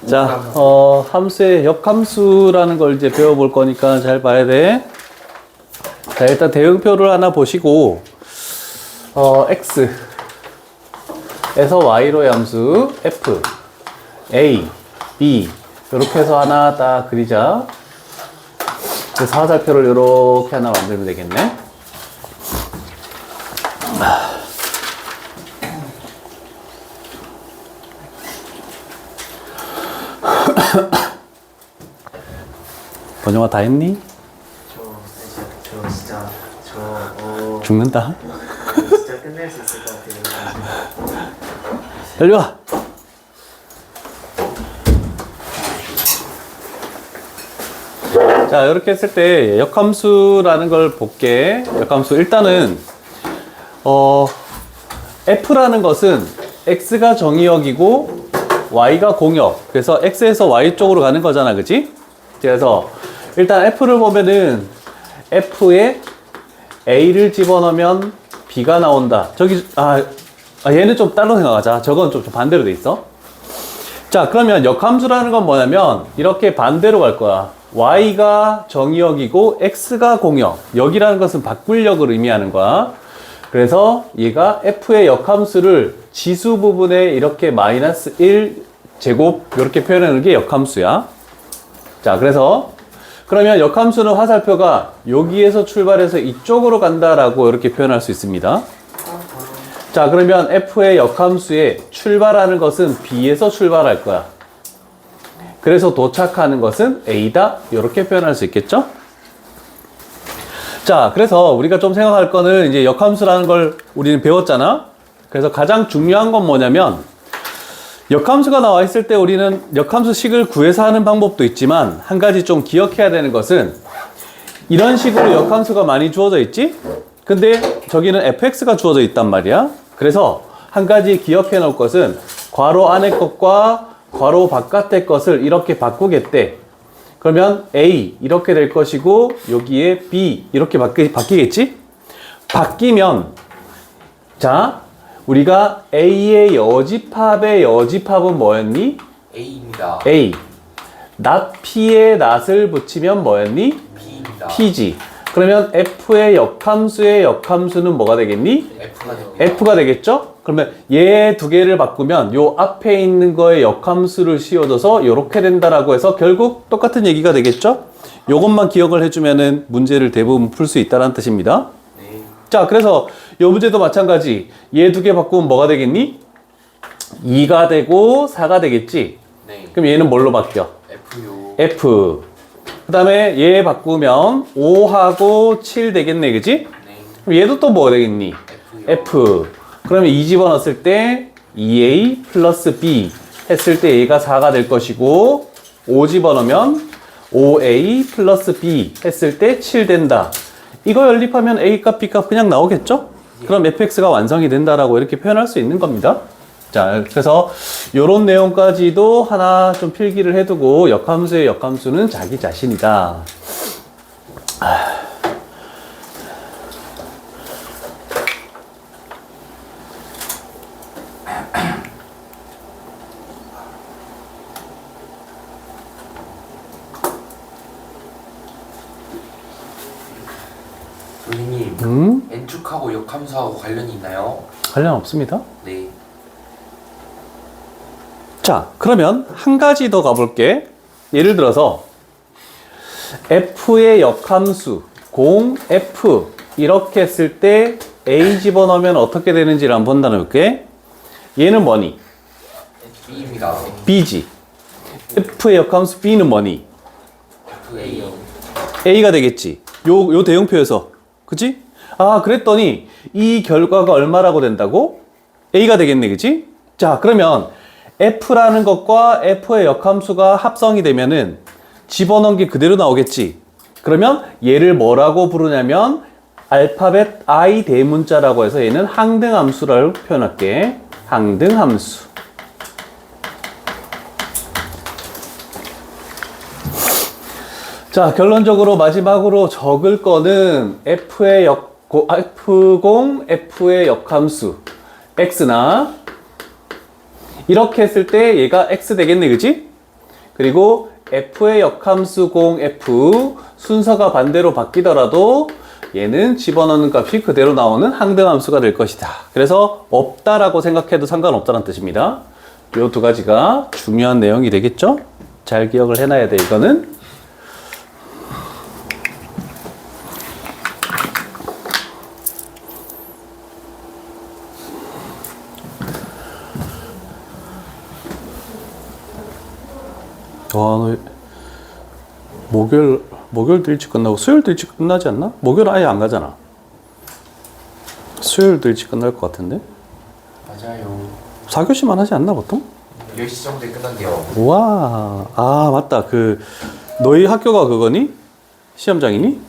자, 함수의 역함수라는 걸 이제 배워볼 거니까 잘 봐야 돼. 자, 일단 대응표를 하나 보시고, x에서 y로의 함수 f, a, b, 이렇게 해서 하나 딱 그리자. 그래서 화살표를 이렇게 하나 만들면 되겠네. 번영아 다 했니? 저 진짜 죽는다. 진짜 끝낼 수 있을 것 같아요. 빨리 와. 자, 이렇게 했을 때 역함수라는 걸 볼게. 역함수 일단은 f라는 것은 x가 정의역이고 y가 공역. 그래서 x에서 y 쪽으로 가는 거잖아, 그치? 그래서 일단 f를 보면은 f에 a를 집어넣으면 b가 나온다. 저기 얘는 좀 따로 생각하자. 저건 좀 반대로 돼 있어. 자, 그러면 역함수라는 건 뭐냐면 이렇게 반대로 갈 거야. y가 정의역이고 x가 공역. 역이라는 것은 바꿀역을 의미하는 거야. 그래서 얘가 f의 역함수를 지수 부분에 이렇게 마이너스 1 제곱 이렇게 표현하는 게 역함수야. 자, 그러면 역함수는 화살표가 여기에서 출발해서 이쪽으로 간다라고 이렇게 표현할 수 있습니다. 자, 그러면 f의 역함수에 출발하는 것은 b에서 출발할 거야. 그래서 도착하는 것은 a다. 이렇게 표현할 수 있겠죠? 자, 그래서 우리가 좀 생각할 거는 이제 역함수라는 걸 우리는 배웠잖아. 그래서 가장 중요한 건 뭐냐면 역함수가 나와 있을 때 우리는 역함수식을 구해서 하는 방법도 있지만 한 가지 좀 기억해야 되는 것은 이런 식으로 역함수가 많이 주어져 있지? 근데 저기는 fx가 주어져 있단 말이야. 그래서 한 가지 기억해 놓을 것은 괄호 안의 것과 괄호 바깥의 것을 이렇게 바꾸겠대. 그러면 a 이렇게 될 것이고 여기에 b 이렇게 바뀌겠지? 바뀌면 자, 우리가 a의 여집합은 뭐였니? A입니다. a. not p에 not을 붙이면 뭐였니? B입니다. p지. 그러면 f의 역함수의 역함수는 뭐가 되겠니? F가 되고 f가 되겠죠? 그러면 얘 두 개를 바꾸면 요 앞에 있는 거에 역함수를 씌워줘서 요렇게 된다라고 해서 결국 똑같은 얘기가 되겠죠? 요것만 기억을 해주면은 문제를 대부분 풀 수 있다는 뜻입니다. 네. 자, 그래서 요 문제도 마찬가지. 얘 두 개 바꾸면 뭐가 되겠니? 2가 되고 4가 되겠지? 네. 그럼 얘는 뭘로 바뀌어? F요. F. 그 다음에 얘 바꾸면 5하고 7 되겠네, 그지? 네. 그럼 얘도 또 뭐가 되겠니? F요. F. 그러면 2 집어넣었을 때 2A 플러스 B 했을 때 A가 4가 될 것이고 5 집어넣으면 5A 플러스 B 했을 때 7 된다. 이거 연립하면 A값, B값 그냥 나오겠죠? 그럼 fx가 완성이 된다라고 이렇게 표현할 수 있는 겁니다. 자, 그래서 요런 내용까지도 하나 좀 필기를 해두고 역함수의 역함수는 자기 자신이다. 선생님, N축하고 역함수하고 관련이 있나요? 관련 없습니다. 네. 자, 그러면 한 가지 더 가볼게. 예를 들어서 f의 역함수 공 f 이렇게 했을 때 a 집어넣으면 어떻게 되는지를 한번 본다는 볼게. 얘는 뭐니? B입니다. b지. f의 역함수 b는 뭐니? FA. a가 되겠지. 요 대형표에서. 그치? 아, 그랬더니 이 결과가 얼마라고 된다고? a가 되겠네, 그치? 자, 그러면 f라는 것과 f의 역함수가 합성이 되면은 집어넣은 게 그대로 나오겠지. 그러면 얘를 뭐라고 부르냐면 알파벳 I 대문자라고 해서 얘는 항등함수라고 표현할게. 항등함수. 자, 결론적으로 마지막으로 적을 거는 F0, F의 역함수 X나 이렇게 했을 때 얘가 x 되겠네, 그지? 그리고 f의 역함수 공 f 순서가 반대로 바뀌더라도 얘는 집어넣는 값이 그대로 나오는 항등함수가 될 것이다. 그래서 없다라고 생각해도 상관없다는 뜻입니다. 이 두 가지가 중요한 내용이 되겠죠? 잘 기억을 해놔야 돼, 이거는. 와, 너 목요일도 일찍 끝나고 수요일도 일찍 끝나지 않나? 목요일 아예 안 가잖아. 수요일도 일찍 끝날 것 같은데? 맞아요. 4교시만 하지 않나 보통? 10시 정도에 끝난대요. 와, 아 맞다. 그 너희 학교가 그거니? 시험장이니?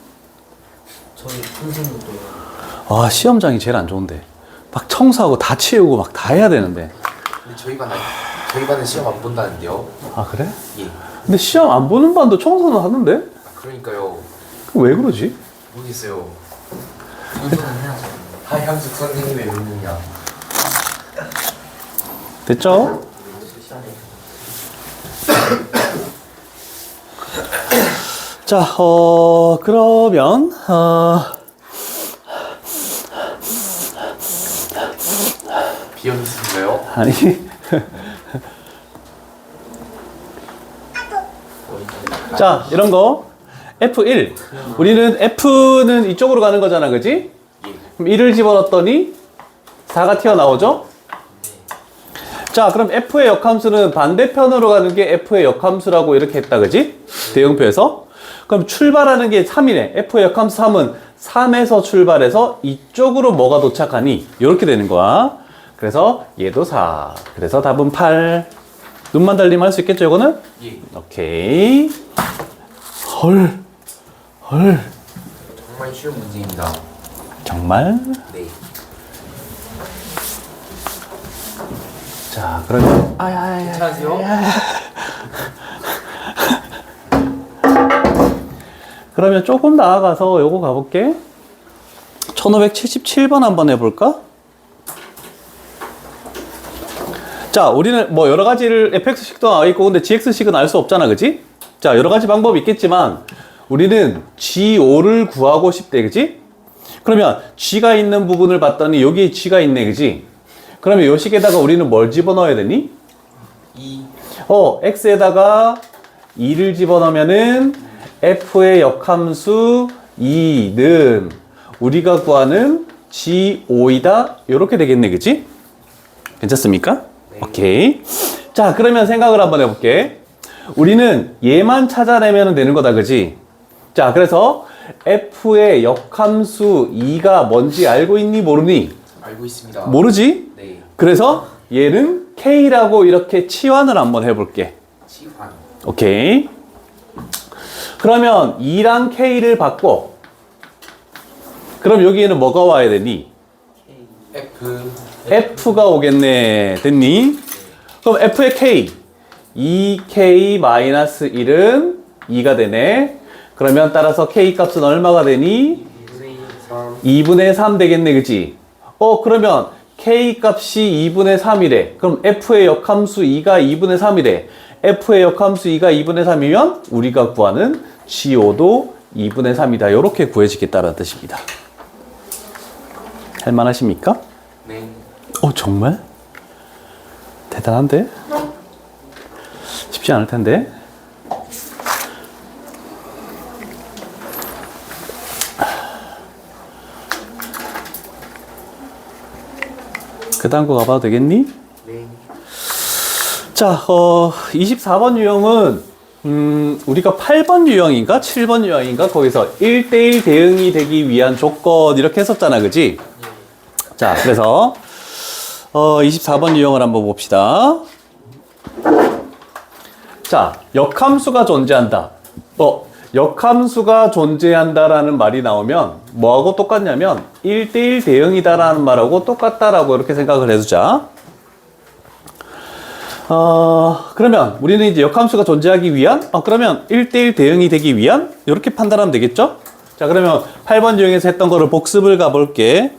저희 선생님도 아, 시험장이 제일 안 좋은데. 막 청소하고 다 치우고 막 다 해야 되는데. 근데 저희 반은 시험 안 본다는데요. 아, 그래? 예. 근데 시험 안 보는 반도 청소는 하는데? 아, 그러니까요. 그럼 왜 그러지? 모르겠어요. 선생님 해야죠. 하향숙 선생님 왜 그러느냐. 됐죠? 자, 그러면, 비염 있으신가요? 아니, 자, 이런 거. F1. 우리는 F는 이쪽으로 가는 거잖아, 그지? 예. 그럼 1을 집어넣었더니 4가 튀어나오죠? 자, 그럼 F의 역함수는 반대편으로 가는 게 F의 역함수라고 이렇게 했다, 그지? 대응표에서. 그럼 출발하는 게 3이네. F의 역함수 3은 3에서 출발해서 이쪽으로 뭐가 도착하니? 이렇게 되는 거야. 그래서 얘도 4. 그래서 답은 8. 눈만 달리면 할 수 있겠죠, 이거는? 예. 오케이. 헐. 정말 쉬운 문제입니다. 정말? 네. 자, 그러면. 괜찮으세요? 그러면 조금 나아가서 요거 가볼게. 1577번 한번 해볼까? 자, 우리는 뭐 여러 가지를 fx식도 나와 있고, 근데 gx식은 알 수 없잖아, 그지? 자, 여러 가지 방법이 있겠지만, 우리는 g5를 구하고 싶대, 그지? 그러면 g가 있는 부분을 봤더니 여기에 g가 있네, 그지? 그러면 요 식에다가 우리는 뭘 집어넣어야 되니? 2. x에다가 2를 집어넣으면은 f의 역함수 2는 우리가 구하는 g5이다. 요렇게 되겠네, 그치? 괜찮습니까? 네. 오케이. 자, 그러면 생각을 한번 해볼게. 우리는 얘만 찾아내면 되는 거다, 그치? 자, 그래서 f의 역함수 2가 뭔지 알고 있니, 모르니? 알고 있습니다. 모르지? 네. 그래서 얘는 k라고 이렇게 치환을 한번 해볼게. 치환. 오케이. 그러면 2랑 k를 바꿔. 그럼 여기에는 뭐가 와야 되니? F. f가 오겠네. 됐니? 그럼 f의 k. 2k-1은 2가 되네. 그러면 따라서 k 값은 얼마가 되니? 2분의 3 되겠네, 그치? 그러면 k 값이 2분의 3이래. 그럼 f의 역함수 2가 2분의 3이래. f의 역함수 2가 2분의 3이면 우리가 구하는 g5도 2분의 3이다. 이렇게 구해지겠다는 뜻입니다. 할만하십니까? 네. 정말? 대단한데? 쉽지 않을 텐데. 그 다음 거 가봐도 되겠니? 네. 자, 24번 유형은, 우리가 8번 유형인가? 7번 유형인가? 거기서 1대1 대응이 되기 위한 조건, 이렇게 했었잖아, 그지? 자, 그래서, 24번 유형을 한번 봅시다. 자, 역함수가 존재한다. 역함수가 존재한다라는 말이 나오면 뭐하고 똑같냐면 1대1 대응이다라는 말하고 똑같다라고 이렇게 생각을 해두자. 그러면 우리는 이제 역함수가 존재하기 위한 그러면 1대1 대응이 되기 위한 이렇게 판단하면 되겠죠? 자, 그러면 8번 유형에서 했던 거를 복습을 가볼게.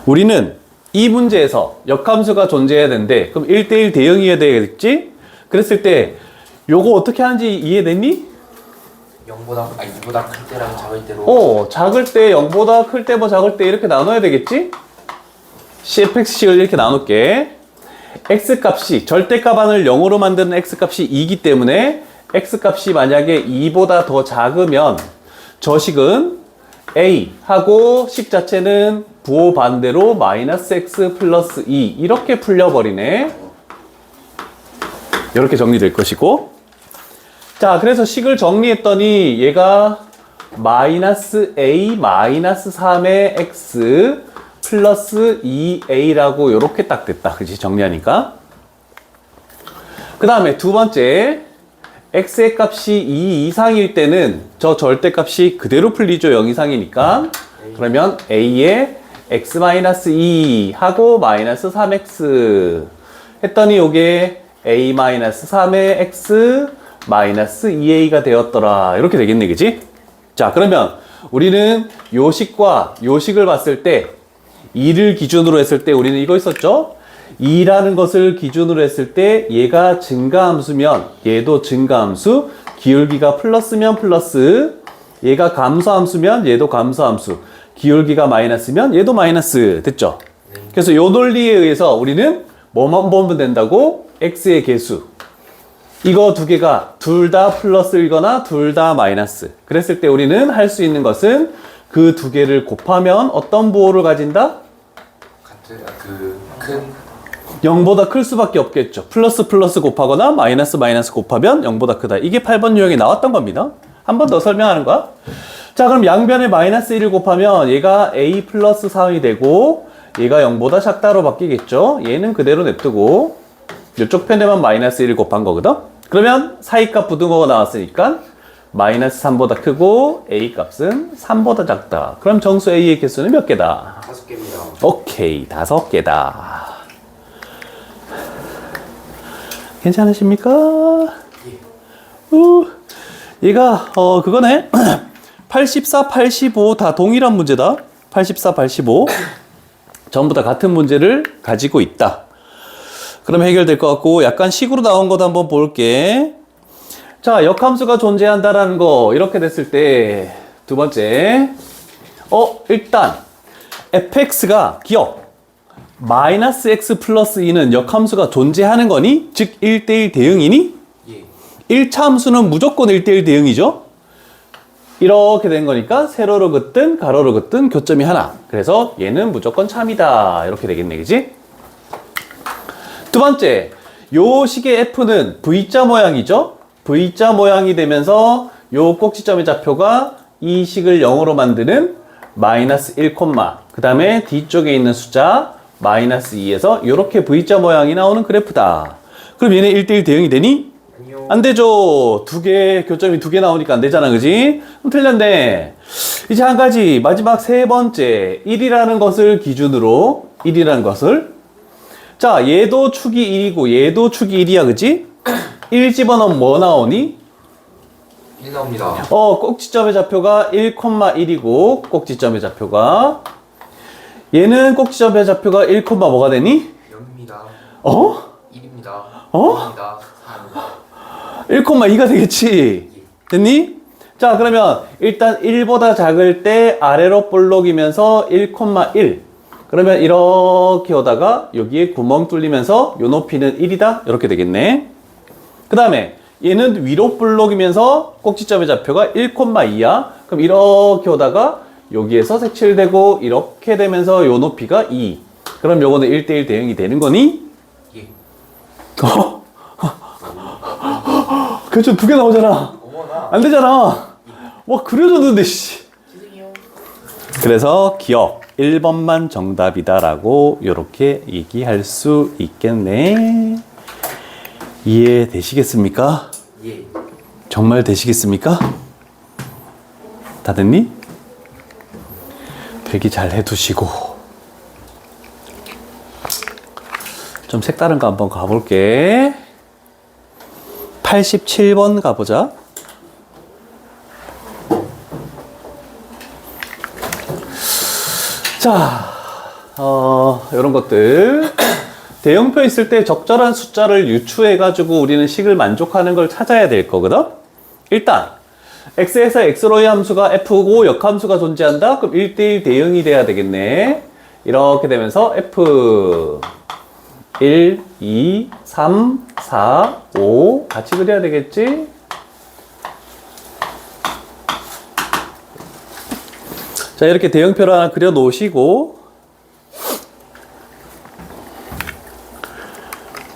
우리는 이 문제에서 역함수가 존재해야 되는데 그럼 1대1 대응이어야 되겠지? 그랬을 때 요거 어떻게 하는지 이해됐니? 2보다 클 때랑 작을 때로. 작을 때 0보다 클 때 뭐 작을 때 이렇게 나눠야 되겠지? CFX식을 이렇게 나눌게. X값이 절대값 안을 0으로 만드는 X값이 2이기 때문에 X값이 만약에 2보다 더 작으면 저 식은 A 하고 식 자체는 부호 반대로 마이너스 X 플러스 2 이렇게 풀려버리네. 이렇게 정리될 것이고, 자 그래서 식을 정리했더니 얘가 마이너스 A 마이너스 3의 X 플러스 2A라고 이렇게 딱 됐다. 그치? 정리하니까. 그 다음에 두 번째, X의 값이 2 이상일 때는 저 절대값이 그대로 풀리죠. 0 이상이니까. 그러면 A에 X-2 하고 마이너스 3X 했더니 요게 A-3의 X 마이너스 2A가 되었더라. 이렇게 되겠네. 그치? 자 그러면 우리는 요 식과 요 식을 봤을 때 2를 기준으로 했을 때 우리는 이거 있었죠? 2라는 것을 기준으로 했을 때 얘가 증가함수면 얘도 증가함수, 기울기가 플러스면 플러스, 얘가 감소함수면 얘도 감소함수, 기울기가 마이너스면 얘도 마이너스. 됐죠? 그래서 요 논리에 의해서 우리는 뭐만 보면 된다고? x의 개수. 이거 두 개가 둘 다 플러스이거나 둘 다 마이너스. 그랬을 때 우리는 할 수 있는 것은 그 두 개를 곱하면 어떤 부호를 가진다? 큰 0보다 클 수밖에 없겠죠. 플러스 플러스 곱하거나 마이너스 마이너스 곱하면 0보다 크다. 이게 8번 유형에 나왔던 겁니다. 한 번 더 설명하는 거야. 자 그럼 양변에 마이너스 1을 곱하면 얘가 a 플러스 3이 되고 얘가 0보다 작다로 바뀌겠죠. 얘는 그대로 냅두고 이쪽 편에만 마이너스 1을 곱한 거거든. 그러면 사이값 부등호가 나왔으니까 마이너스 3보다 크고 a 값은 3보다 작다. 그럼 정수 a의 개수는 몇 개다? 5개입니다. 오케이, 5개다. 괜찮으십니까? 얘가 그거네. 84, 85 다 동일한 문제다. 84, 85 전부 다 같은 문제를 가지고 있다. 그럼 해결될 것 같고, 약간 식으로 나온 것도 한번 볼게. 자, 역함수가 존재한다라는 거 이렇게 됐을 때 두 번째, 일단 fx가 기억 마이너스 x 플러스 2는 역함수가 존재하는 거니? 즉 1대1 대응이니? 예. 1차 함수는 무조건 1대1 대응이죠. 이렇게 된 거니까 세로로 긋든 가로로 긋든 교점이 하나. 그래서 얘는 무조건 참이다. 이렇게 되겠네, 그지? 두 번째, 요 식의 f는 V자 모양이죠. V자 모양이 되면서 요 꼭지점의 좌표가 이 식을 0으로 만드는 마이너스 1, 그 다음에 뒤쪽에 있는 숫자 마이너스 2에서 이렇게 V자 모양이 나오는 그래프다. 그럼 얘네 1대1 대응이 되니? 아니요. 안 되죠. 교점이 두 개 나오니까 안 되잖아. 그지? 그럼 틀렸네. 이제 한 가지, 마지막 세 번째. 1이라는 것을 기준으로, 1이라는 것을. 자, 얘도 축이 1이고, 얘도 축이 1이야. 그지? 1 집어넣으면 뭐 나오니? 1 나옵니다. 꼭지점의 좌표가 1,1이고, 꼭지점의 좌표가. 얘는 꼭지점의 좌표가 1, 뭐가 되니? 0입니다. 1입니다. 1,2가 3입니다. 되겠지? 됐니? 자, 그러면 일단 1보다 작을 때 아래로 볼록이면서 1,1. 그러면 이렇게 오다가 여기에 구멍 뚫리면서 요 높이는 1이다? 이렇게 되겠네. 그 다음에 얘는 위로 볼록이면서 꼭지점의 좌표가 1,2야. 그럼 이렇게 오다가 여기에서 색칠되고 이렇게 되면서 요 높이가 2. 그럼 요거는 1대1 대응이 되는 거니? 예. 그렇죠. 두 개 나오잖아. 어머나. 안 되잖아. 와, 그려줬는데, 씨. 죄송해요. 그래서 기억 1번만 정답이다라고 이렇게 얘기할 수 있겠네. 이해되시겠습니까? 예. 정말 되시겠습니까? 다 됐니? 필기 잘 해두시고. 좀 색다른 거 한번 가볼게. 87번 가보자. 자, 이런 것들. 대형표 있을 때 적절한 숫자를 유추해가지고 우리는 식을 만족하는 걸 찾아야 될 거거든? 일단, x에서 x로의 함수가 f고 역함수가 존재한다? 그럼 1대1 대응이 돼야 되겠네. 이렇게 되면서 f 1, 2, 3, 4, 5 같이 그려야 되겠지? 자, 이렇게 대형표를 하나 그려 놓으시고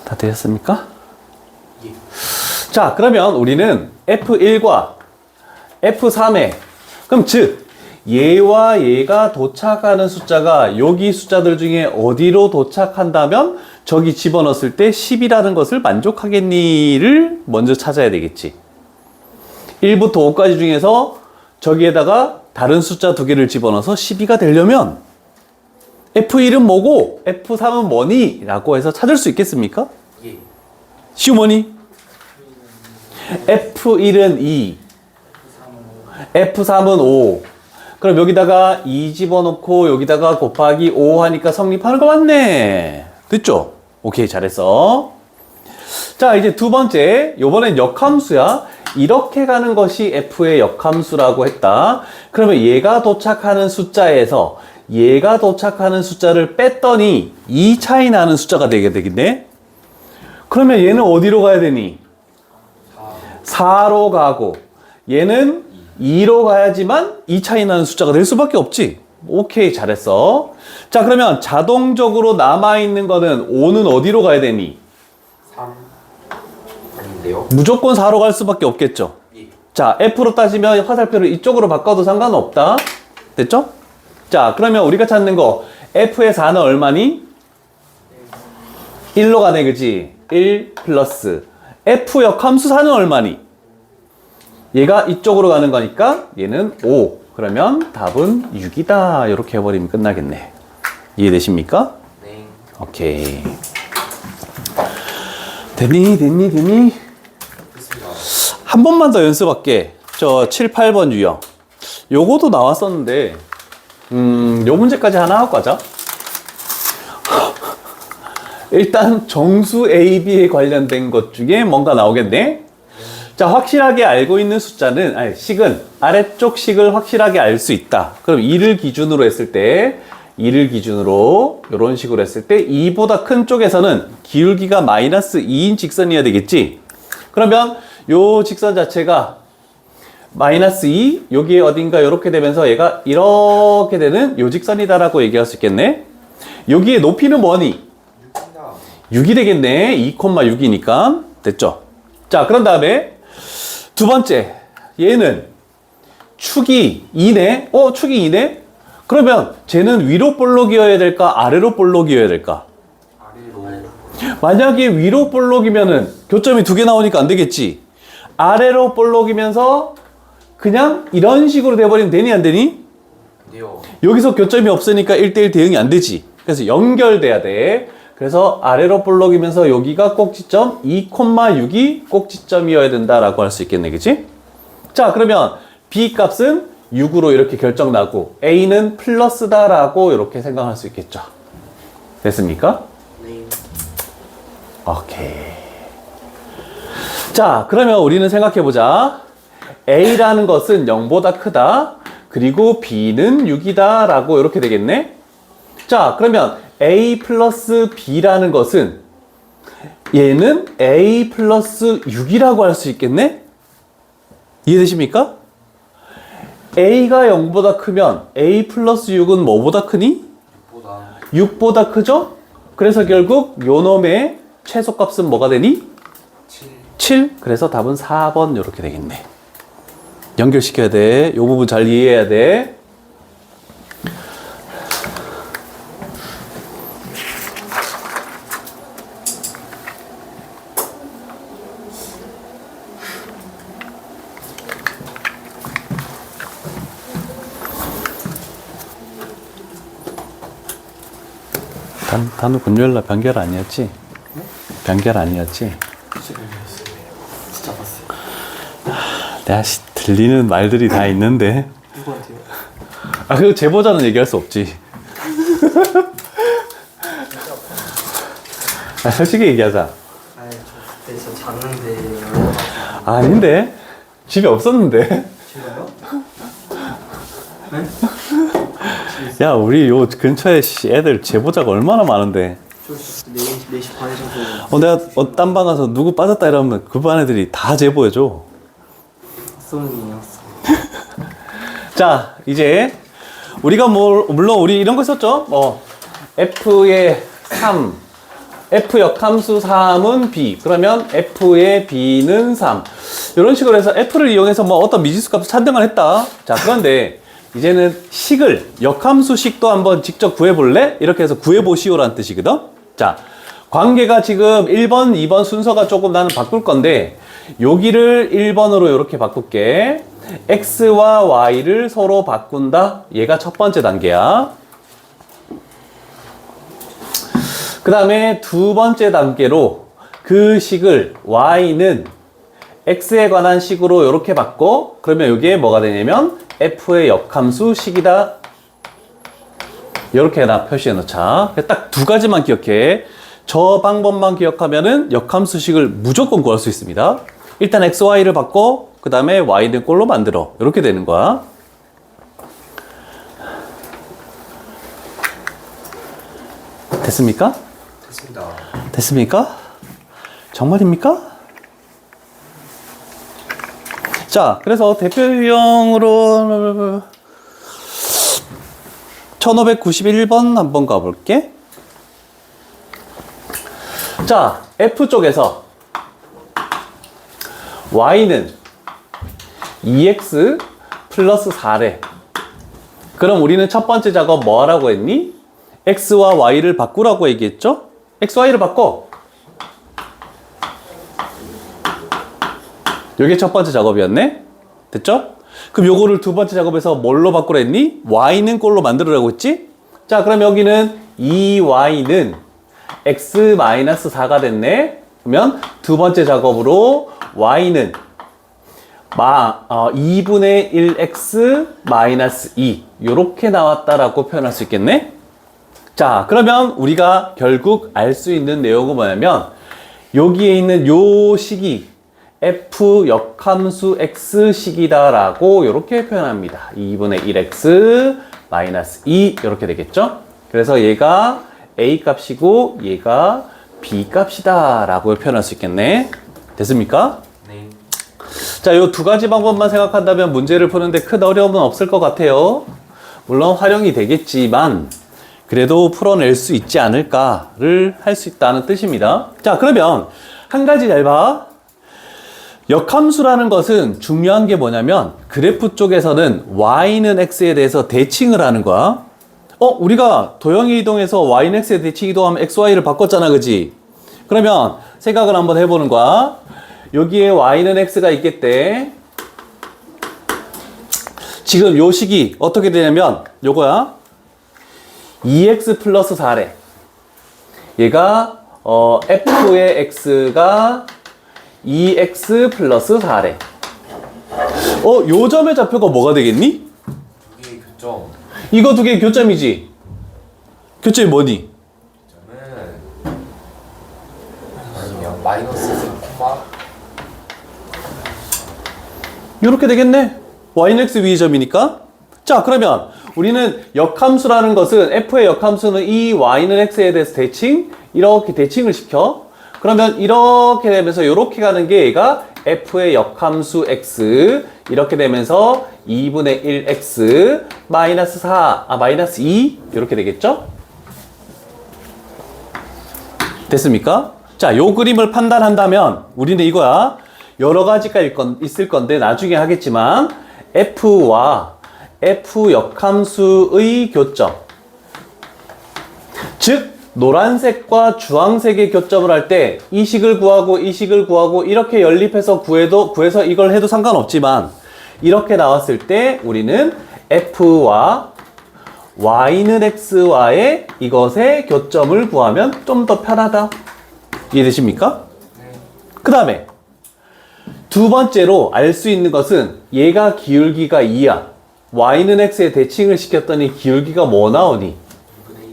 다 되셨습니까? 예. 자, 그러면 우리는 F1과 F3에 그럼 즉 얘와 얘가 도착하는 숫자가 여기 숫자들 중에 어디로 도착한다면 저기 집어넣었을 때 10이라는 것을 만족하겠니를 먼저 찾아야 되겠지. 1부터 5까지 중에서 저기에다가 다른 숫자 두 개를 집어넣어서 12가 되려면 F1은 뭐고 F3은 뭐니? 라고 해서 찾을 수 있겠습니까? 예. 시우머니? F1은 2, F3은 5. 그럼 여기다가 2 집어넣고 여기다가 곱하기 5 하니까 성립하는 거 맞네. 됐죠? 오케이, 잘했어. 자, 이제 두 번째. 요번엔 역함수야. 이렇게 가는 것이 F의 역함수라고 했다. 그러면 얘가 도착하는 숫자에서 얘가 도착하는 숫자를 뺐더니 2 차이 나는 숫자가 되게 되겠네. 그러면 얘는 어디로 가야 되니? 4로 가고 얘는 2로 가야지만 2 차이 나는 숫자가 될 수밖에 없지. 오케이, 잘했어. 자, 그러면 자동적으로 남아있는 거는 5는 어디로 가야 되니? 3 아닌데요? 무조건 4로 갈 수밖에 없겠죠. 예. 자, F로 따지면 화살표를 이쪽으로 바꿔도 상관없다. 됐죠? 자, 그러면 우리가 찾는 거 F의 4는 얼마니? 1로 가네, 그지? 1 플러스 F 역함수 4는 얼마니? 얘가 이쪽으로 가는 거니까 얘는 5. 그러면 답은 6이다. 이렇게 해버리면 끝나겠네. 이해되십니까? 네. 오케이. 되니? 됐습니다. 한 번만 더 연습할게. 저 7, 8번 유형. 요거도 나왔었는데 요 문제까지 하나 하고 가자. 일단 정수 A, B에 관련된 것 중에 뭔가 나오겠네. 자, 확실하게 알고 있는 숫자는, 아니, 식은 아래쪽 식을 확실하게 알 수 있다. 그럼 2를 기준으로 했을 때 2를 기준으로 이런 식으로 했을 때 2보다 큰 쪽에서는 기울기가 마이너스 2인 직선이어야 되겠지. 그러면 요 직선 자체가 마이너스 2, 여기에 어딘가 이렇게 되면서 얘가 이렇게 되는 요 직선이다라고 얘기할 수 있겠네. 여기에 높이는 뭐니? 6이 되겠네. 2,6이니까. 됐죠? 자, 그런 다음에 두 번째. 얘는 축이 2네? 축이 2네? 그러면 쟤는 위로 볼록이어야 될까? 아래로 볼록이어야 될까? 아래로. 만약에 위로 볼록이면은 교점이 두 개 나오니까 안 되겠지? 아래로 볼록이면서 그냥 이런 식으로 돼버리면 되니 안 되니? 네요. 여기서 교점이 없으니까 1대1 대응이 안 되지. 그래서 연결돼야 돼. 그래서 아래로 볼록이면서 여기가 꼭지점 2,6이 꼭지점이어야 된다라고 할 수 있겠네, 그치? 자, 그러면 B 값은 6으로 이렇게 결정나고 A는 플러스다라고 이렇게 생각할 수 있겠죠. 됐습니까? 네. 오케이. 자, 그러면 우리는 생각해보자. A라는 것은 0보다 크다. 그리고 B는 6이다 라고 이렇게 되겠네. 자, 그러면 A 플러스 B라는 것은 얘는 A 플러스 6이라고 할 수 있겠네? 이해되십니까? A가 0보다 크면 A 플러스 6은 뭐보다 크니? 6보다 크죠? 그래서 결국 요 놈의 최소값은 뭐가 되니? 7. 그래서 답은 4번 이렇게 되겠네. 연결시켜야 돼. 요 부분 잘 이해해야 돼. 단우 군요일날 변결 아니었지? 변결 아니었지? 진짜 봤어요. 내가 들리는 말들이 다 있는데. 누구한테요? 아, 그리고 제보자는 얘기할 수 없지. 아, 솔직히 얘기하자. 아니 저 그때 저 잤는데 열어가지고. 아닌데? 집에 없었는데? 싫어요? 네? 야, 우리 요 근처에 애들 제보자가 얼마나 많은데. 저 4시 반에 정도 내가 딴 방 가서 누구 빠졌다 이러면 그 반 애들이 다 제보해줘. 쏘는이었어. 자, 이제 우리가 물론 우리 이런 거 썼죠? F의 3, F 역함수 3은 B. 그러면 F의 B는 3. 이런 식으로 해서 F를 이용해서 어떤 미지수 값을 찾는 걸 했다. 자, 그런데 이제는 식을, 역함수 식도 한번 직접 구해볼래? 이렇게 해서 구해보시오라는 뜻이거든? 자, 관계가 지금 1번, 2번 순서가 조금 나는 바꿀 건데, 여기를 1번으로 이렇게 바꿀게. X와 Y를 서로 바꾼다. 얘가 첫 번째 단계야. 그 다음에 두 번째 단계로 그 식을 Y는 X에 관한 식으로 이렇게 바꿔. 그러면 여기에 뭐가 되냐면 F의 역함수 식이다. 이렇게 표시해 놓자. 딱 두 가지만 기억해. 저 방법만 기억하면은 역함수식을 무조건 구할 수 있습니다. 일단 X, Y를 바꿔. 그 다음에 Y는 꼴로 만들어. 이렇게 되는 거야. 됐습니까? 됐습니다. 됐습니까? 정말입니까? 자, 그래서 대표 유형으로 1591번 한번 가볼게. 자, F쪽에서 Y는 2X 플러스 4래. 그럼 우리는 첫 번째 작업 뭐 하라고 했니? X와 Y를 바꾸라고 얘기했죠? X, Y를 바꿔. 이게 첫 번째 작업이었네? 됐죠? 그럼 요거를 두 번째 작업에서 뭘로 바꾸라 했니? Y는 꼴로 만들으라고 했지? 자, 그럼 여기는 2Y는 X-4가 됐네? 그러면 두 번째 작업으로 Y는 2분의 1X-2 요렇게 나왔다라고 표현할 수 있겠네? 자, 그러면 우리가 결국 알 수 있는 내용은 뭐냐면 여기에 있는 요 식이 F 역함수 X 식이다라고 이렇게 표현합니다. 2분의 1X-2 이렇게 되겠죠? 그래서 얘가 A 값이고 얘가 B 값이다 라고 표현할 수 있겠네. 됐습니까? 네. 자, 요 두 가지 방법만 생각한다면 문제를 푸는데 큰 어려움은 없을 것 같아요. 물론 활용이 되겠지만 그래도 풀어낼 수 있지 않을까를 할 수 있다는 뜻입니다. 자, 그러면 한 가지 잘 봐. 역함수라는 것은 중요한 게 뭐냐면 그래프 쪽에서는 Y는 X에 대해서 대칭을 하는 거야. 우리가 도형이 이동해서 Y는 X에 대칭 이동하면 XY를 바꿨잖아, 그지? 그러면 생각을 한번 해보는 거야. 여기에 Y는 X가 있겠대. 지금 요 식이 어떻게 되냐면 요거야. 2X 플러스 4래. 얘가 F의 X가 2X 플러스 4래. 요 점의 좌표가 뭐가 되겠니? 두 개의 교점. 이거 두 개의 교점이지? 교점이 뭐니? 교점은 아니면 마이너스 4, 이렇게 되겠네. Y는 X 위의 점이니까. 자, 그러면 우리는 역함수라는 것은 F의 역함수는 이 Y는 X에 대해서 이렇게 대칭을 시켜. 그러면 이렇게 되면서 이렇게 가는 게 얘가 F의 역함수 X 이렇게 되면서 2분의 1X 마이너스 2 이렇게 되겠죠? 됐습니까? 자, 요 그림을 판단한다면 우리는 이거야. 여러 가지가 있을 건데 나중에 하겠지만 F와 F 역함수의 교점, 즉 노란색과 주황색의 교점을 할 때 이 식을 구하고 이 식을 구하고 이렇게 연립해서 구해서 이걸 해도 상관없지만 이렇게 나왔을 때 우리는 F와 Y는 X와의 이것의 교점을 구하면 좀 더 편하다. 이해되십니까? 네. 그 다음에 두 번째로 알 수 있는 것은 얘가 기울기가 2야. Y는 X에 대칭을 시켰더니 기울기가 뭐 나오니?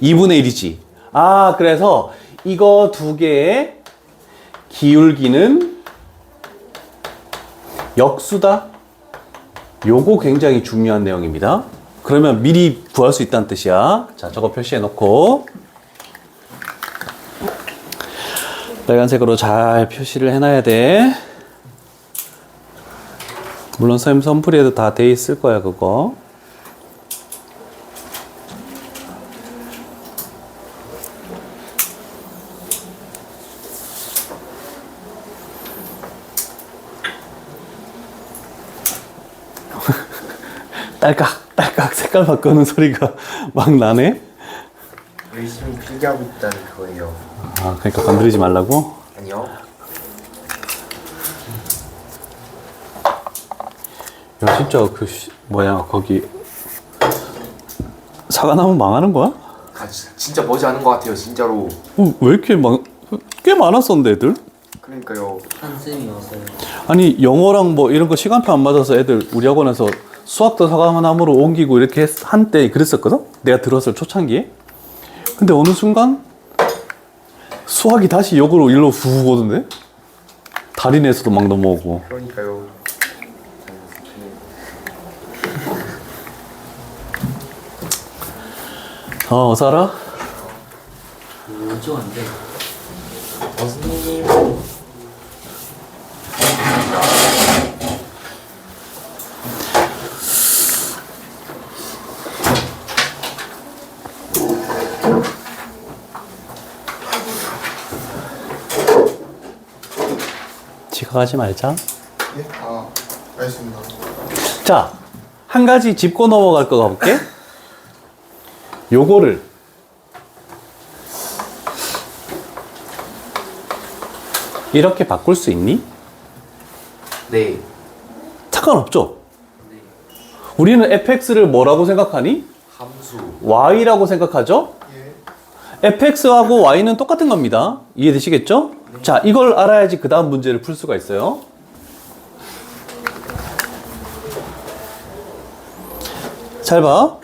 2분의 1이지. 그래서 이거 두 개의 기울기는 역수다. 요거 굉장히 중요한 내용입니다. 그러면 미리 구할 수 있다는 뜻이야. 자, 저거 표시해 놓고 빨간색으로 잘 표시를 해놔야 돼. 물론 선풀이에도 다 돼 있을 거야, 그거. 딸깍 색깔 바꾸는 소리가 막 나네. 열심히 필기하고 있다는 거예요. 아, 그러니까 건드리지 말라고? 아니요. 야, 진짜 뭐야, 거기 사과 나면 망하는 거야? 진짜 머지않은 것 같아요, 진짜로. 왜 이렇게 꽤 많았었는데, 애들? 그러니까요. 한쌤이 왔어요. 아니, 영어랑 뭐 이런 거 시간표 안 맞아서 애들 우리 학원에서 수학도 사과나무로 옮기고 이렇게 한때 그랬었거든? 내가 들었을 초창기에. 근데 어느 순간 수학이 다시 역으로 일로 후 오던데? 달인에서도 막 넘어오고. 그러니까요. 어서 알아? 뭐죠, 안 돼? 선생님. 지각하지 말자. 예? 알겠습니다. 자, 한 가지 짚고 넘어갈 거 가볼게. 요거를 이렇게 바꿀 수 있니? 네. 상관없죠? 우리는 fx를 뭐라고 생각하니? 함수. y라고 생각하죠? 예. fx하고 y는 똑같은 겁니다. 이해되시겠죠? 자, 이걸 알아야지 그 다음 문제를 풀 수가 있어요. 잘 봐.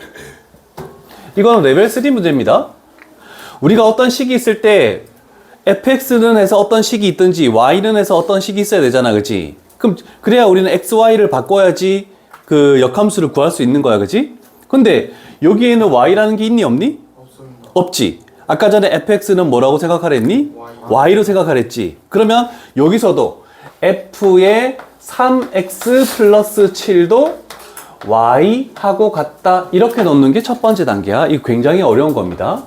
이거는 레벨 3 문제입니다. 우리가 어떤 식이 있을 때 fx는 해서 어떤 식이 있든지 y는 해서 어떤 식이 있어야 되잖아, 그치? 그럼 그래야 우리는 x, y를 바꿔야지 그 역함수를 구할 수 있는 거야, 그치? 근데 여기에는 y라는 게 있니, 없니? 없습니다. 없지. 아까 전에 fx는 뭐라고 생각하랬니? y로 생각하랬지. 그러면 여기서도 f의 3x 플러스 7도 y하고 같다. 이렇게 넣는 게 첫 번째 단계야. 이거 굉장히 어려운 겁니다.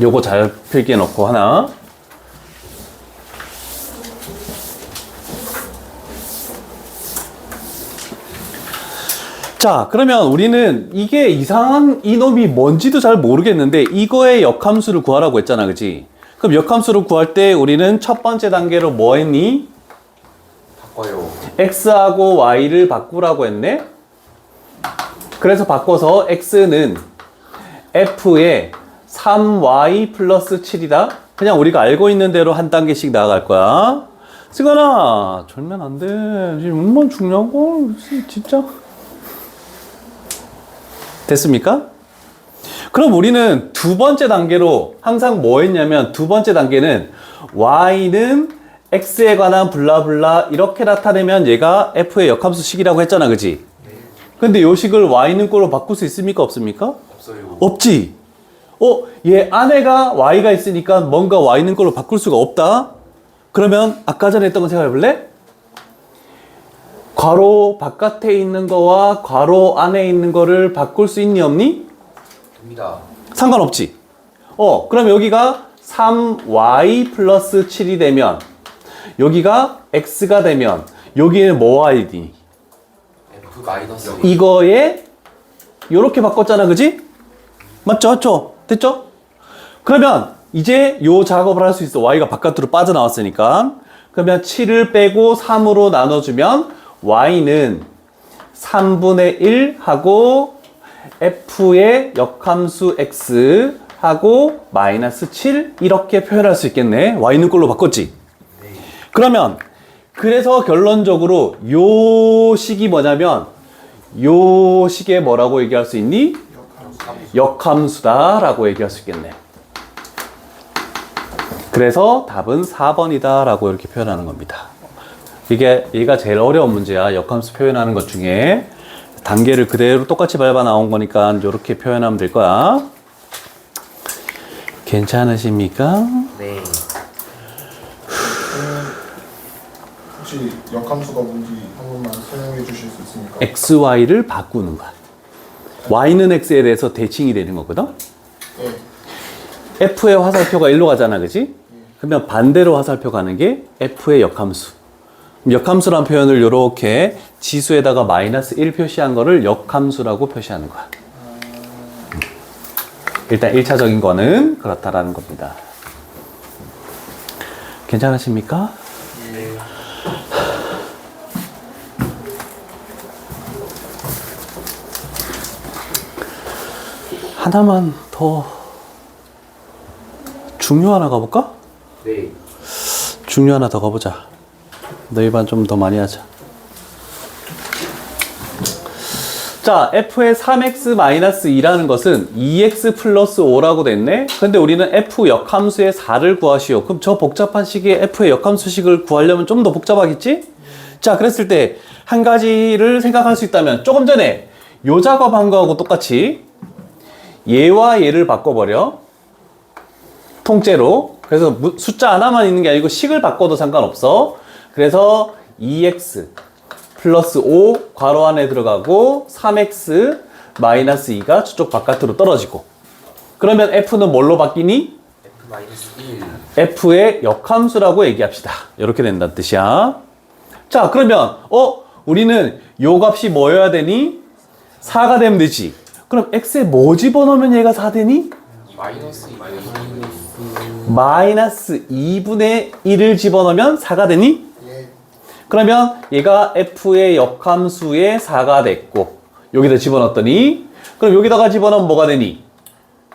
요거 잘 필기해 놓고 하나. 자, 그러면 우리는 이게 이상한 이놈이 뭔지도 잘 모르겠는데 이거의 역함수를 구하라고 했잖아, 그치? 그럼 역함수를 구할 때 우리는 첫 번째 단계로 뭐 했니? 바꿔요. x하고 y를 바꾸라고 했네? 그래서 바꿔서 x는 f의 3y 플러스 7이다. 그냥 우리가 알고 있는 대로 한 단계씩 나아갈 거야. 승관아, 졸면 안 돼. 지금 얼마나 중요하고, 진짜. 됐습니까? 그럼 우리는 두 번째 단계로 항상 뭐 했냐면 두 번째 단계는 y는 x에 관한 블라블라 이렇게 나타내면 얘가 f의 역함수식이라고 했잖아, 그치? 근데 요 식을 y는 꼴로 바꿀 수 있습니까, 없습니까? 없어요. 없지. 얘 안에가 y가 있으니까 뭔가 y는 꼴로 바꿀 수가 없다. 그러면 아까 전에 했던 거 생각해볼래? 괄호 바깥에 있는 거와 괄호 안에 있는 거를 바꿀 수 있니, 없니? 됩니다. 상관없지. 그럼 여기가 3y 플러스 7이 되면 여기가 x가 되면 여기에는 뭐가 있니? F 마이너스. 이거에 요렇게 바꿨잖아, 그지? 맞죠? 됐죠? 그러면 이제 요 작업을 할 수 있어. y가 바깥으로 빠져나왔으니까. 그러면 7을 빼고 3으로 나눠주면 y는 3분의 1 하고 f의 역함수 x 하고 마이너스 7 이렇게 표현할 수 있겠네. y는 꼴로 바꿨지. 그러면 그래서 결론적으로 요 식이 뭐냐면 요 식에 뭐라고 얘기할 수 있니? 역함수다 라고 얘기할 수 있겠네. 그래서 답은 4번이다 라고 이렇게 표현하는 겁니다. 이게 얘가 제일 어려운 문제야. 역함수 표현하는 것 중에. 단계를 그대로 똑같이 밟아 나온 거니까 이렇게 표현하면 될 거야. 괜찮으십니까? 네. 혹시 역함수가 뭔지 한 번만 설명해 주실 수 있습니까? x, y를 바꾸는 거야. y는 x에 대해서 대칭이 되는 거거든. 네. f의 화살표가 일로 가잖아, 그지? 그러면 반대로 화살표 가는 게 f의 역함수. 역함수란 표현을 이렇게 지수에다가 -1 표시한 거를 역함수라고 표시하는 거야. 일단 1차적인 거는 그렇다라는 겁니다. 괜찮으십니까? 네. 하나만 더 중요 하나 가볼까? 네. 중요 하나 더 가보자. 너희 반 좀 더 많이 하자. 자, f의 3x-2라는 것은 2x 플러스 5라고 됐네? 근데 우리는 f 역함수의 4를 구하시오. 그럼 저 복잡한 식의 f의 역함수식을 구하려면 좀 더 복잡하겠지? 자, 그랬을 때 한 가지를 생각할 수 있다면 조금 전에 요 작업한 거하고 똑같이 얘와 얘를 바꿔버려. 통째로. 그래서 숫자 하나만 있는 게 아니고 식을 바꿔도 상관없어. 그래서 2x 플러스 5 괄호 안에 들어가고 3x 마이너스 2가 저쪽 바깥으로 떨어지고. 그러면 f는 뭘로 바뀌니? F-1. f의 역함수라고 얘기합시다. 이렇게 된다는 뜻이야. 자, 그러면 우리는 요 값이 뭐여야 되니? 4가 되면 되지. 그럼 x에 뭐 집어넣으면 얘가 4 되니? 마이너스 2. 마이너스 2분의 1을 집어넣으면 4가 되니? 예. 그러면 얘가 f의 역함수의 4가 됐고 여기다 집어넣었더니 그럼 여기다가 집어넣으면 뭐가 되니?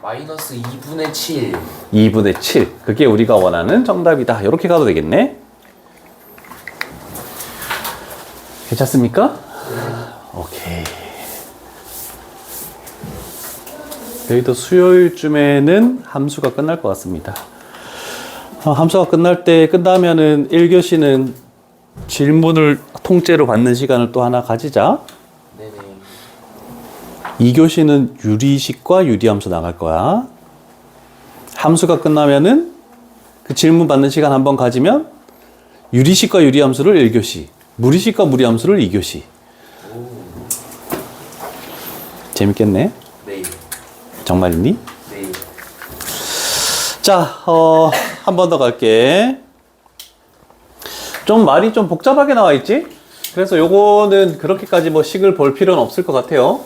마이너스 2분의 7. 2분의 7. 그게 우리가 원하는 정답이다. 이렇게 가도 되겠네. 괜찮습니까? 오케이. 여기도 수요일쯤에는 함수가 끝날 것 같습니다. 함수가 끝나면은 1교시는 질문을 통째로 받는 시간을 또 하나 가지자. 네네. 2교시는 유리식과 유리함수 나갈 거야. 함수가 끝나면은 그 질문 받는 시간 한번 가지면 유리식과 유리함수를 1교시, 무리식과 무리함수를 2교시. 재밌겠네. 네. 정말이니? 네. 자, 한 번 더 갈게. 좀 말이 좀 복잡하게 나와 있지? 그래서 요거는 그렇게까지 뭐 식을 볼 필요는 없을 것 같아요.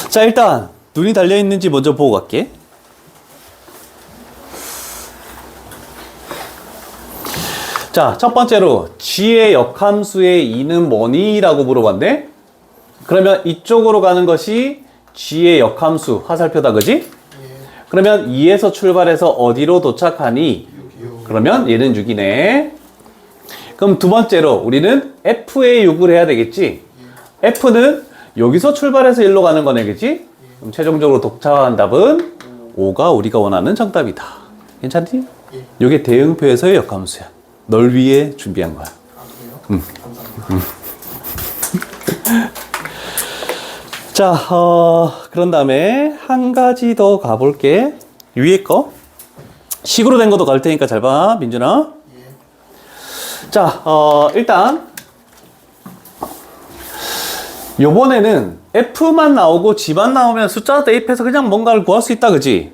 자, 일단 눈이 달려 있는지 먼저 보고 갈게. 자, 첫 번째로 g의 역함수의 2는 뭐니? 라고 물어봤네. 그러면 이쪽으로 가는 것이 g의 역함수 화살표다, 그지? 예. 그러면 2에서 출발해서 어디로 도착하니? 그러면 얘는 6이네. 그럼 두 번째로 우리는 f의 6을 해야 되겠지? f는 여기서 출발해서 1로 가는 거네, 그지? 그럼 최종적으로 도착한 답은 5가 우리가 원하는 정답이다. 괜찮지? 예. 이게 대응표에서의 역함수야. 널 위해 준비한 거야. 아, 그래요? 감사합니다. 자, 그런 다음에 한 가지 더 가볼게. 위에 거. 식으로 된 것도 갈 테니까 잘 봐, 민준아. 예. 자, 일단 요번에는 F만 나오고 G만 나오면 숫자 대입해서 그냥 뭔가를 구할 수 있다, 그지?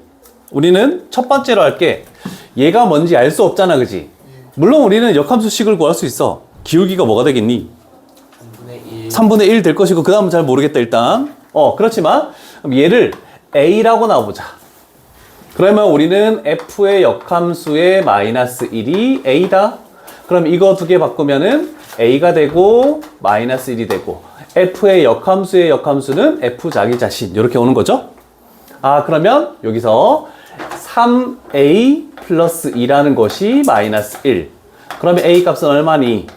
우리는 첫 번째로 할게. 얘가 뭔지 알 수 없잖아, 그지? 물론 우리는 역함수식을 구할 수 있어. 기울기가 뭐가 되겠니? 3분의 1. 3분의 1 될 것이고 그 다음은 잘 모르겠다 일단. 그렇지만 그럼 얘를 A라고 놔보자. 그러면 우리는 F의 역함수의 마이너스 1이 A다. 그럼 이거 두 개 바꾸면은 A가 되고 마이너스 1이 되고 F의 역함수의 역함수는 F 자기 자신 이렇게 오는 거죠. 아, 그러면 여기서 3A 플러스 2라는 것이 마이너스 1. 그러면 A 값은 얼마니?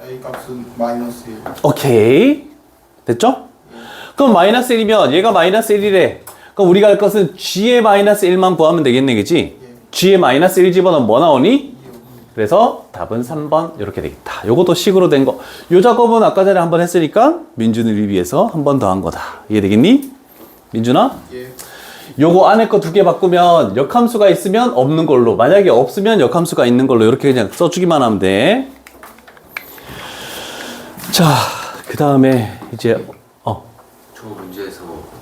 A 값은 마이너스 1. 오케이. 됐죠? 그럼 마이너스 1이면 얘가 마이너스 1이래. 그럼 우리가 할 것은 G의 마이너스 1만 구하면 되겠네, 그지? g에 마이너스 1 집어넣으면 뭐 나오니? 그래서 답은 3번 이렇게 되겠다. 요것도 식으로 된 거. 요 작업은 아까 전에 한번 했으니까 민준이를 위해서 한 번 더 한 거다. 이해되겠니? 민준아? 예. 요거 안에 거 두 개 바꾸면 역함수가 있으면 없는 걸로, 만약에 없으면 역함수가 있는 걸로 이렇게 그냥 써주기만 하면 돼. 자, 그 다음에 이제 저 문제에서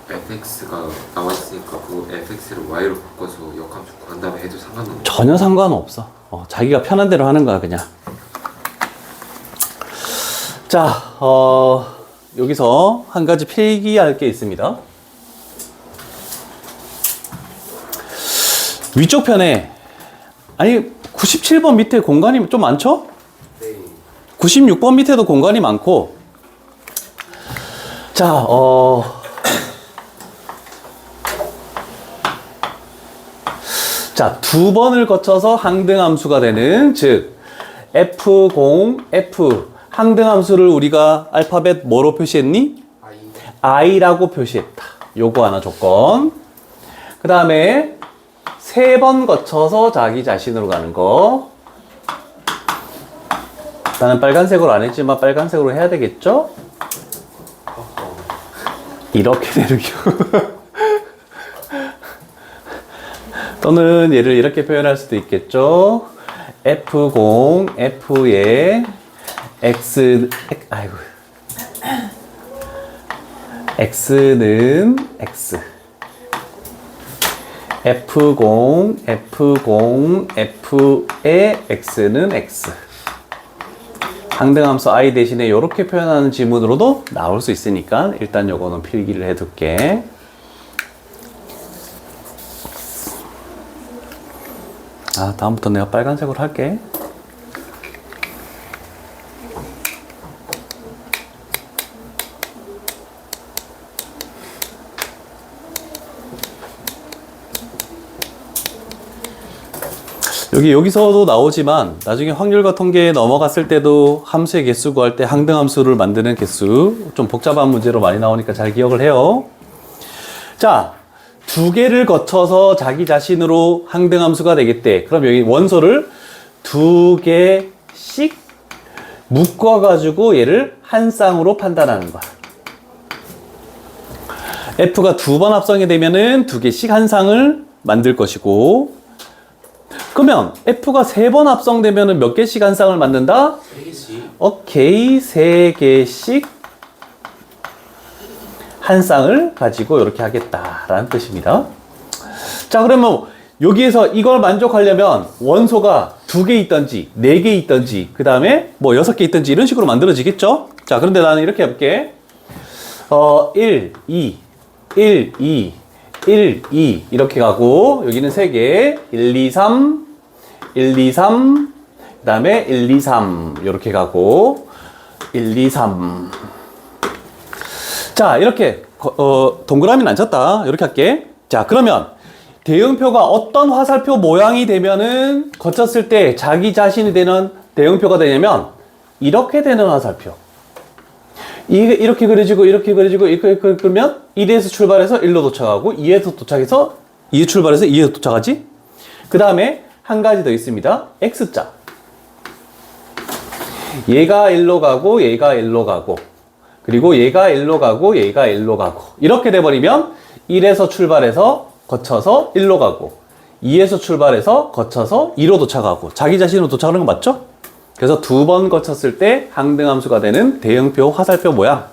fx가 나와 있으니까 그 fx를 y로 바꿔서 역함수 구한 다음에 해도 상관없는 전혀 상관없어. 자기가 편한 대로 하는 거야 그냥. 자, 여기서 한 가지 필기할 게 있습니다. 위쪽 편에, 아니 97번 밑에 공간이 좀 많죠? 네. 96번 밑에도 공간이 많고. 자, 자, 두 번을 거쳐서 항등함수가 되는, 즉 F0, F 항등함수를 우리가 알파벳 뭐로 표시했니? I라고 표시했다. 요거 하나 조건. 그 다음에 세 번 거쳐서 자기 자신으로 가는 거. 나는 빨간색으로 안 했지만 빨간색으로 해야 되겠죠? 이렇게 되는 경우. 또는 얘를 이렇게 표현할 수도 있겠죠. F0, F에 X는 X. F0, F에 X는 X. 항등함수 I 대신에 이렇게 표현하는 지문으로도 나올 수 있으니까 일단 요거는 필기를 해둘게. 다음부터 내가 빨간색으로 할게. 여기서도 나오지만 나중에 확률과 통계에 넘어갔을 때도 함수의 개수 구할 때 항등함수를 만드는 개수, 좀 복잡한 문제로 많이 나오니까 잘 기억을 해요. 자, 두 개를 거쳐서 자기 자신으로 항등함수가 되겠대. 그럼 여기 원소를 두 개씩 묶어가지고 얘를 한 쌍으로 판단하는 거야. F가 두 번 합성이 되면은 두 개씩 한 쌍을 만들 것이고, 그러면 F가 세 번 합성되면은 몇 개씩 한 쌍을 만든다? 3개씩. 오케이, 세 개씩 한 쌍을 가지고 이렇게 하겠다라는 뜻입니다. 자, 그러면 여기에서 이걸 만족하려면 원소가 두 개 있던지, 네 개 있던지, 그 다음에 뭐 6개 있던지 이런 식으로 만들어지겠죠? 자, 그런데 나는 이렇게 해볼게. 1, 2, 1, 2, 1, 2 이렇게 가고, 여기는 3개, 1, 2, 3, 1, 2, 3, 그 다음에 1, 2, 3 이렇게 가고, 1, 2, 3. 자, 이렇게 동그라미는 안 쳤다. 이렇게 할게. 자, 그러면 대응표가 어떤 화살표 모양이 되면은 거쳤을 때 자기 자신이 되는 대응표가 되냐면 이렇게 되는 화살표. 이렇게 그려지고 이렇게 그려지고 이렇게 그리면 1에서 출발해서 1로 도착하고 2에서 도착해서 2에 출발해서 2에 도착하지. 그 다음에 한 가지 더 있습니다. X자. 얘가 1로 가고 얘가 1로 가고, 그리고 얘가 1로 가고 얘가 1로 가고, 이렇게 돼버리면 1에서 출발해서 거쳐서 1로 가고 2에서 출발해서 거쳐서 2로 도착하고 자기 자신으로 도착하는 거 맞죠? 그래서 두 번 거쳤을 때 항등함수가 되는 대응표 화살표 모양.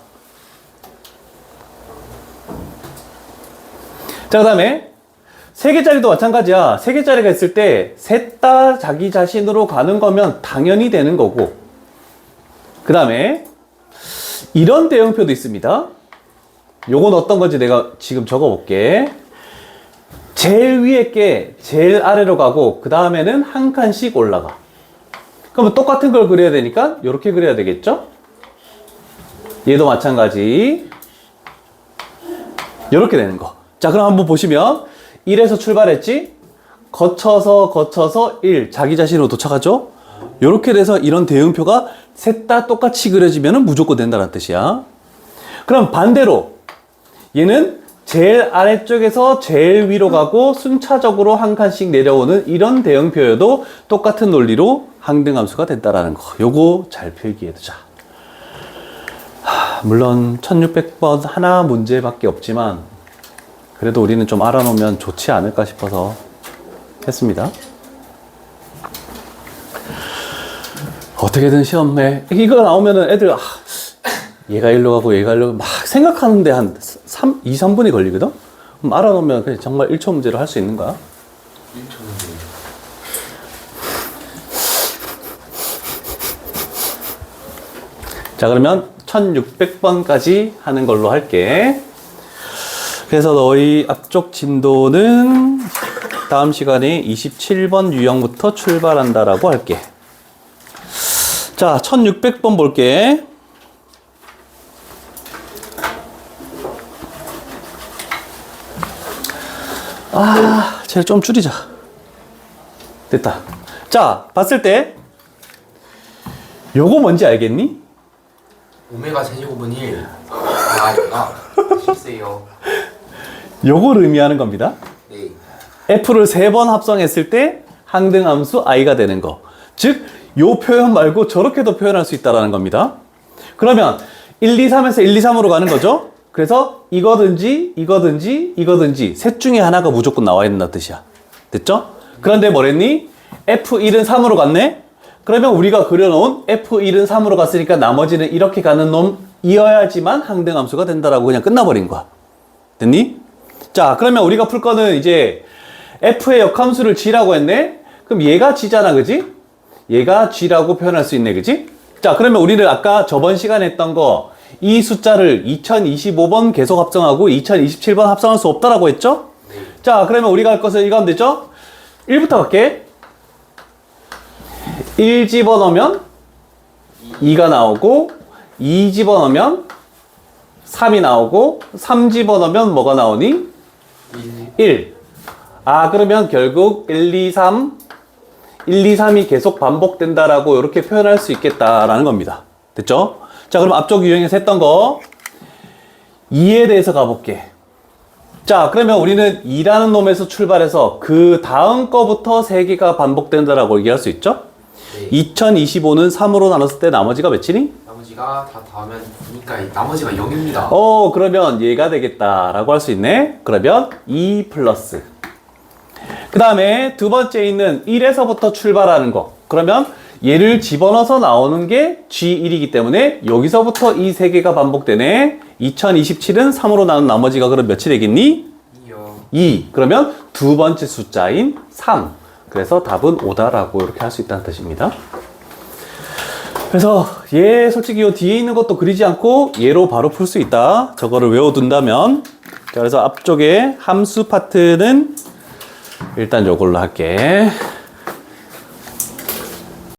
자, 그 다음에 3개짜리도 마찬가지야. 3개짜리가 있을 때 셋 다 자기 자신으로 가는 거면 당연히 되는 거고, 그 다음에 이런 대응표도 있습니다. 요건 어떤 건지 내가 지금 적어 볼게. 제일 위에 게 제일 아래로 가고 그 다음에는 한 칸씩 올라가. 그러면 똑같은 걸 그려야 되니까 이렇게 그려야 되겠죠? 얘도 마찬가지. 이렇게 되는 거. 자, 그럼 한번 보시면 1에서 출발했지? 거쳐서 1, 자기 자신으로 도착하죠? 이렇게 돼서 이런 대응표가 셋 다 똑같이 그려지면 무조건 된다는 뜻이야. 그럼 반대로 얘는 제일 아래쪽에서 제일 위로 가고 순차적으로 한 칸씩 내려오는 이런 대형표여도 똑같은 논리로 항등함수가 된다라는 거. 요거 잘 필기해 두자. 물론 1600번 하나 문제밖에 없지만 그래도 우리는 좀 알아놓으면 좋지 않을까 싶어서 했습니다. 어떻게든 시험에 이거 나오면은 애들 얘가 일로 가고 얘가 일로 가고 막 생각하는데 한 2, 3분이 걸리거든? 그럼 알아놓으면 그냥 정말 1초 문제로 할 수 있는 거야. 1초는 자, 그러면 1600번까지 하는 걸로 할게. 그래서 너희 앞쪽 진도는 다음 시간에 27번 유형부터 출발한다라고 할게. 자, 1600번 볼게. 쟤를 좀 줄이자. 됐다. 자, 봤을 때 요거 뭔지 알겠니? 오메가 제제곱은 1. 이거가 실수요. 요걸 의미하는 겁니다. 네. F를 3번 합성했을 때 항등함수 i가 되는 거. 즉, 요 표현 말고 저렇게도 표현할 수 있다는 겁니다. 그러면 1, 2, 3에서 1, 2, 3으로 가는 거죠. 그래서 이거든지 이거든지 이거든지 셋 중에 하나가 무조건 나와야 된다는 뜻이야. 됐죠? 그런데 뭐랬니? F1은 3으로 갔네? 그러면 우리가 그려놓은 F1은 3으로 갔으니까 나머지는 이렇게 가는 놈이어야지만 항등함수가 된다라고 그냥 끝나버린 거야. 됐니? 자, 그러면 우리가 풀 거는 이제 F의 역함수를 G라고 했네? 그럼 얘가 G잖아, 그지? 얘가 G라고 표현할 수 있네, 그지? 자, 그러면 우리는 아까 저번 시간에 했던 거 이 숫자를 2025번 계속 합성하고 2027번 합성할 수 없다라고 했죠? 자, 그러면 우리가 할 것은 이거 하면 되죠? 1부터 갈게. 1 집어넣으면 2가 나오고 2 집어넣으면 3이 나오고 3 집어넣으면 뭐가 나오니? 1. 그러면 결국 1, 2, 3 1, 2, 3이 계속 반복된다라고 이렇게 표현할 수 있겠다라는 겁니다. 됐죠? 자, 그럼 앞쪽 유형에서 했던 거 2에 대해서 가볼게. 자, 그러면 우리는 2라는 놈에서 출발해서 그 다음 거부터 3개가 반복된다라고 얘기할 수 있죠? 네. 2025는 3으로 나눴을 때 나머지가 몇이니? 나머지가 다 더하면 2니까 나머지가 0입니다. 그러면 얘가 되겠다라고 할 수 있네. 그러면 2 플러스. 그 다음에 두 번째 있는 1에서부터 출발하는 거. 그러면 얘를 집어넣어서 나오는 게 G1이기 때문에 여기서부터 이 세 개가 반복되네. 2027은 3으로 나눈 나머지가 그럼 몇이 되겠니? 2요. 2. 그러면 두 번째 숫자인 3. 그래서 답은 5다라고 이렇게 할 수 있다는 뜻입니다. 그래서 얘 솔직히 이 뒤에 있는 것도 그리지 않고 얘로 바로 풀 수 있다. 저거를 외워둔다면. 자, 그래서 앞쪽에 함수 파트는 일단 요걸로 할게.